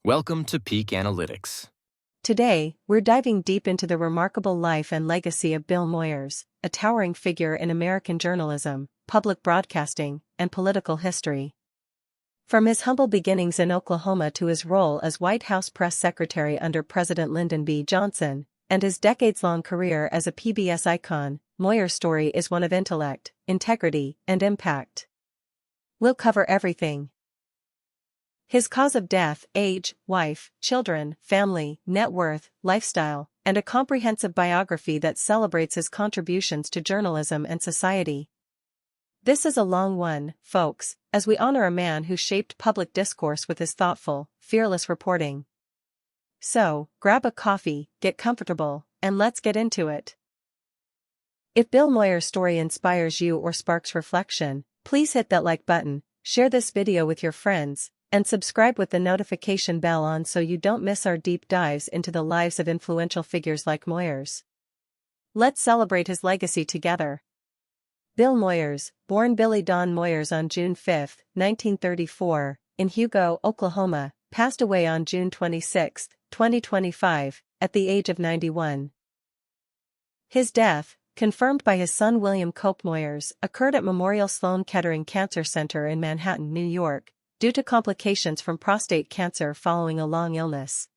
Welcome to Peak Analytics. Today, we're diving deep into the remarkable life and legacy of Bill Moyers, a towering figure in American journalism, public broadcasting, and political history. From his humble beginnings in Oklahoma to his role as White House press secretary under President Lyndon B. Johnson, and his decades-long career as a PBS icon, Moyers' story is one of intellect, integrity, and impact. We'll cover everything. His cause of death, age, wife, children, family, net worth, lifestyle, and a comprehensive biography that celebrates his contributions to journalism and society. This is a long one, folks, as we honor a man who shaped public discourse with his thoughtful, fearless reporting. So, grab a coffee, get comfortable, and let's get into it. If Bill Moyers' story inspires you or sparks reflection, please hit that like button, share this video with your friends, and subscribe with the notification bell on so you don't miss our deep dives into the lives of influential figures like Moyers. Let's celebrate his legacy together. Bill Moyers, born Billy Don Moyers on June 5, 1934, in Hugo, Oklahoma, passed away on June 26, 2025, at the age of 91. His death, confirmed by his son William Cope Moyers, occurred at Memorial Sloan Kettering Cancer Center in Manhattan, New York, due to complications from prostate cancer following a long illness.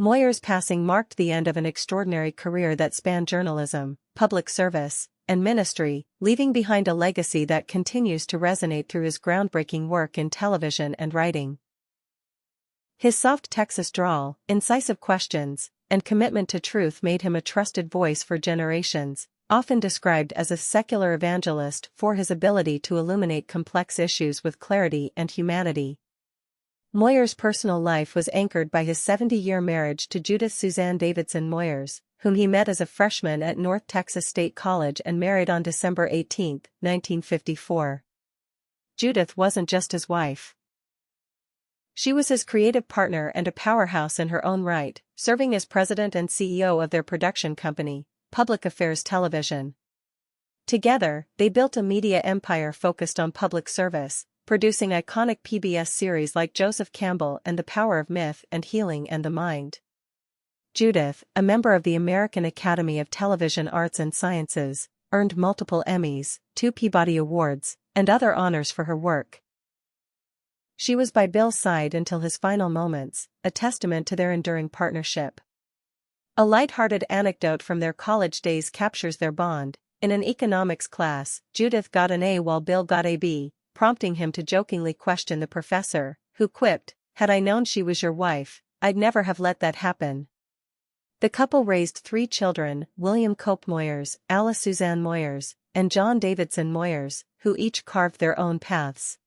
Moyers' passing marked the end of an extraordinary career that spanned journalism, public service, and ministry, leaving behind a legacy that continues to resonate through his groundbreaking work in television and writing. His soft Texas drawl, incisive questions, and commitment to truth made him a trusted voice for generations, often described as a secular evangelist for his ability to illuminate complex issues with clarity and humanity. Moyers' personal life was anchored by his 70-year marriage to Judith Davidson Moyers, whom he met as a freshman at North Texas State College and married on December 18, 1954. Judith wasn't just his wife. She was his creative partner and a powerhouse in her own right, serving as president and CEO of their production company, Public Affairs Television. Together, they built a media empire focused on public service, producing iconic PBS series like Joseph Campbell and The Power of Myth and Healing and the Mind. Judith, a member of the American Academy of Television Arts and Sciences, earned multiple Emmys, 2 Peabody Awards, and other honors for her work. She was by Bill's side until his final moments, a testament to their enduring partnership. A light-hearted anecdote from their college days captures their bond. In an economics class, Judith got an A while Bill got a B, prompting him to jokingly question the professor, who quipped, "Had I known she was your wife, I'd never have let that happen." The couple raised 3 children, William Cope Moyers, Alice Suzanne Moyers, and John Davidson Moyers, who each carved their own paths.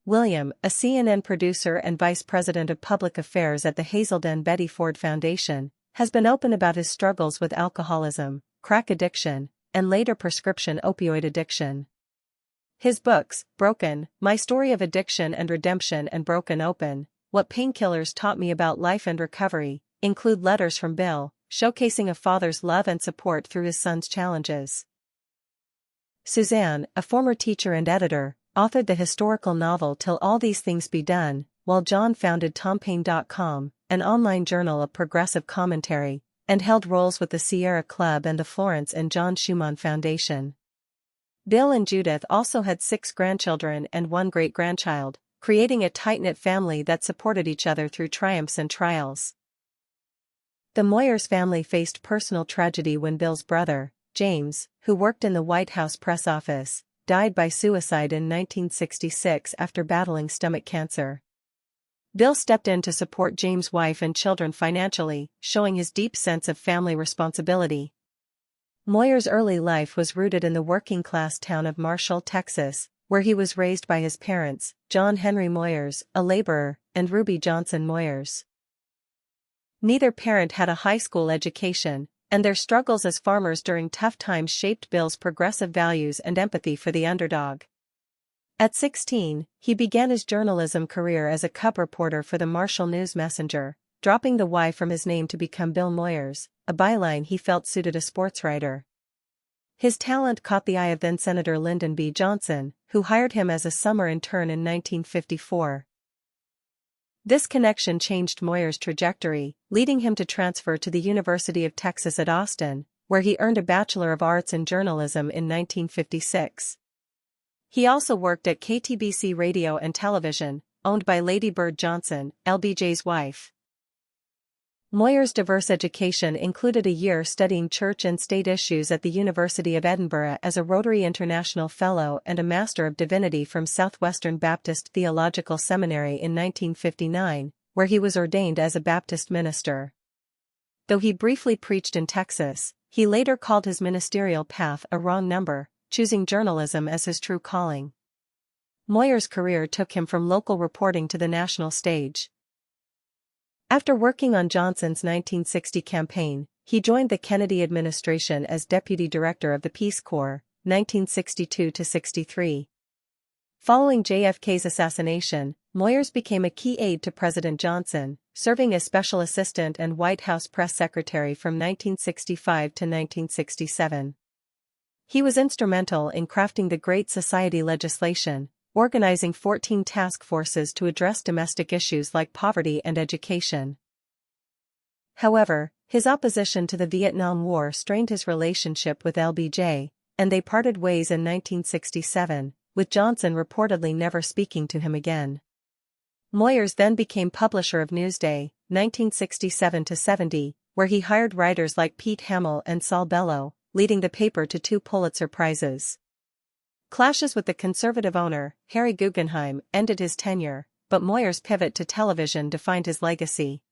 William, a CNN producer and vice president of public affairs at the Hazelden Betty Ford Foundation, has been open about his struggles with alcoholism, crack addiction, and later prescription opioid addiction. His books, Broken, My Story of Addiction and Redemption and Broken Open, What Painkillers Taught Me About Life and Recovery, include letters from Bill, showcasing a father's love and support through his son's challenges. Suzanne, a former teacher and editor, authored the historical novel Till All These Things Be Done, while John founded TomPaine.com, an online journal of progressive commentary, and held roles with the Sierra Club and the Florence and John Schumann Foundation. Bill and Judith also had 6 grandchildren and 1 great-grandchild, creating a tight-knit family that supported each other through triumphs and trials. The Moyers family faced personal tragedy when Bill's brother, James, who worked in the White House press office, died by suicide in 1966 after battling stomach cancer. Bill stepped in to support James' wife and children financially, showing his deep sense of family responsibility. Moyers' early life was rooted in the working-class town of Marshall, Texas, where he was raised by his parents, John Henry Moyers, a laborer, and Ruby Johnson Moyers. Neither parent had a high school education, and their struggles as farmers during tough times shaped Bill's progressive values and empathy for the underdog. At 16, he began his journalism career as a cub reporter for the Marshall News-Messenger, dropping the Y from his name to become Bill Moyers, a byline he felt suited a sports writer. His talent caught the eye of then-Senator Lyndon B. Johnson, who hired him as a summer intern in 1954. This connection changed Moyers' trajectory, leading him to transfer to the University of Texas at Austin, where he earned a Bachelor of Arts in Journalism in 1956. He also worked at KTBC Radio and Television, owned by Lady Bird Johnson, LBJ's wife. Moyers' diverse education included a year studying church and state issues at the University of Edinburgh as a Rotary International Fellow and a Master of Divinity from Southwestern Baptist Theological Seminary in 1959, where he was ordained as a Baptist minister. Though he briefly preached in Texas, he later called his ministerial path a wrong number, choosing journalism as his true calling. Moyers' career took him from local reporting to the national stage. After working on Johnson's 1960 campaign, he joined the Kennedy administration as Deputy Director of the Peace Corps, 1962-63. Following JFK's assassination, Moyers became a key aide to President Johnson, serving as Special Assistant and White House Press Secretary from 1965 to 1967. He was instrumental in crafting the Great Society legislation, organizing 14 task forces to address domestic issues like poverty and education. However, his opposition to the Vietnam War strained his relationship with LBJ, and they parted ways in 1967, with Johnson reportedly never speaking to him again. Moyers then became publisher of Newsday, 1967-70, where he hired writers like Pete Hamill and Saul Bellow, leading the paper to 2 Pulitzer Prizes. Clashes with the conservative owner, Harry Guggenheim, ended his tenure, but Moyers' pivot to television defined his legacy.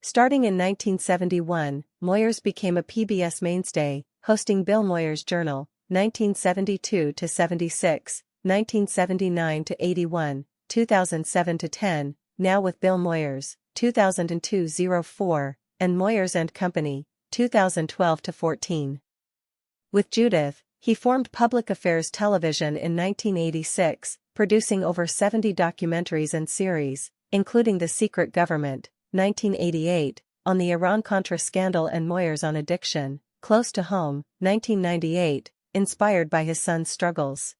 Starting in 1971, Moyers became a PBS mainstay, hosting Bill Moyers Journal, 1972-76, 1979-81, 2007-10, Now with Bill Moyers, 2002-04, and Moyers & Company, 2012-14. With Judith, he formed Public Affairs Television in 1986, producing over 70 documentaries and series, including The Secret Government, 1988, on the Iran-Contra scandal and Moyers on Addiction, Close to Home, 1998, inspired by his son's struggles.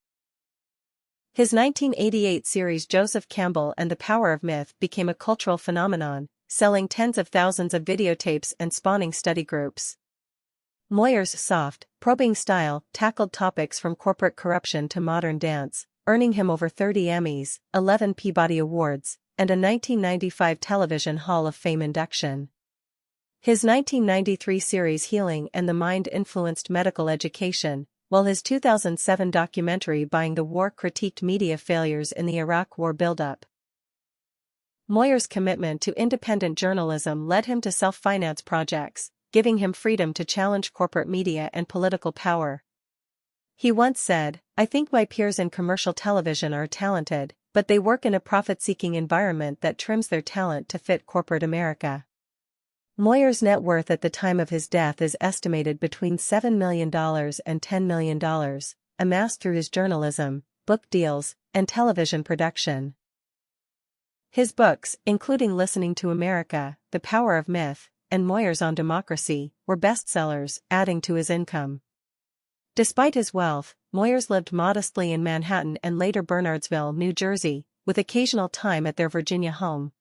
His 1988 series Joseph Campbell and the Power of Myth became a cultural phenomenon, selling tens of thousands of videotapes and spawning study groups. Moyers' soft, probing style tackled topics from corporate corruption to modern dance, earning him over 30 Emmys, 11 Peabody Awards, and a 1995 Television Hall of Fame induction. His 1993 series Healing and the Mind influenced medical education, while his 2007 documentary Buying the War critiqued media failures in the Iraq War buildup. Moyers' commitment to independent journalism led him to self-finance projects, giving him freedom to challenge corporate media and political power. He once said, "I think my peers in commercial television are talented, but they work in a profit-seeking environment that trims their talent to fit corporate America." Moyers' net worth at the time of his death is estimated between $7 million and $10 million, amassed through his journalism, book deals, and television production. His books, including Listening to America, The Power of Myth, and Moyers on Democracy, were bestsellers, adding to his income. Despite his wealth, Moyers lived modestly in Manhattan and later Bernardsville, New Jersey, with occasional time at their Virginia home.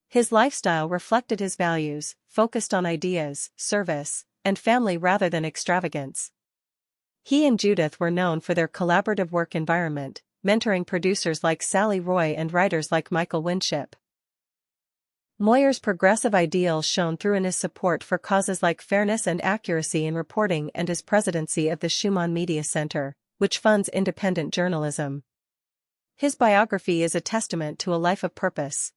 His lifestyle reflected his values, focused on ideas, service, and family rather than extravagance. He and Judith were known for their collaborative work environment, mentoring producers like Sally Roy and writers like Michael Winship. Moyers' progressive ideals shone through in his support for causes like fairness and accuracy in reporting and his presidency of the Schumann Media Center, which funds independent journalism. His biography is a testament to a life of purpose.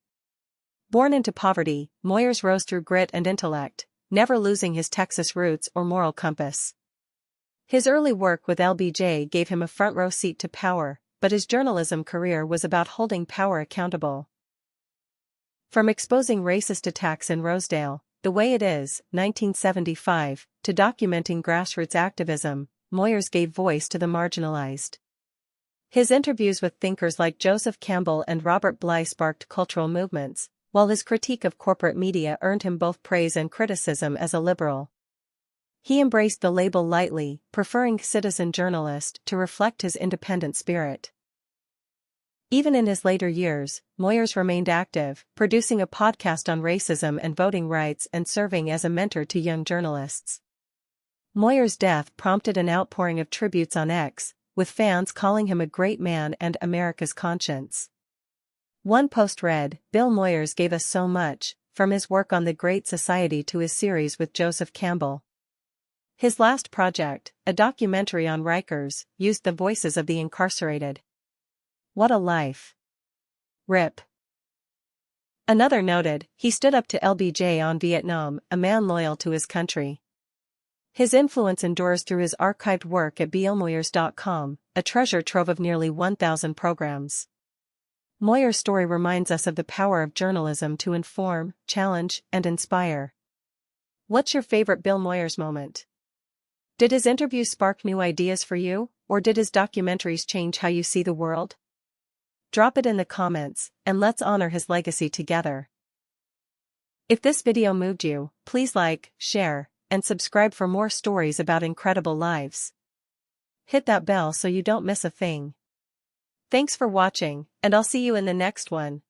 Born into poverty, Moyers rose through grit and intellect, never losing his Texas roots or moral compass. His early work with LBJ gave him a front-row seat to power, but his journalism career was about holding power accountable. From exposing racist attacks in Rosedale, The Way It Is, 1975, to documenting grassroots activism, Moyers gave voice to the marginalized. His interviews with thinkers like Joseph Campbell and Robert Bly sparked cultural movements, while his critique of corporate media earned him both praise and criticism as a liberal. He embraced the label lightly, preferring citizen journalist to reflect his independent spirit. Even in his later years, Moyers remained active, producing a podcast on racism and voting rights and serving as a mentor to young journalists. Moyers' death prompted an outpouring of tributes on X, with fans calling him a great man and America's conscience. One post read, "Bill Moyers gave us so much, from his work on the Great Society to his series with Joseph Campbell. His last project, a documentary on Rikers, used the voices of the incarcerated. What a life. Rip." Another noted, "He stood up to LBJ on Vietnam, a man loyal to his country." His influence endures through his archived work at billmoyers.com, a treasure trove of nearly 1,000 programs. Moyers' story reminds us of the power of journalism to inform, challenge, and inspire. What's your favorite Bill Moyers moment? Did his interviews spark new ideas for you, or did his documentaries change how you see the world? Drop it in the comments, and let's honor his legacy together. If this video moved you, please like, share, and subscribe for more stories about incredible lives. Hit that bell so you don't miss a thing. Thanks for watching, and I'll see you in the next one.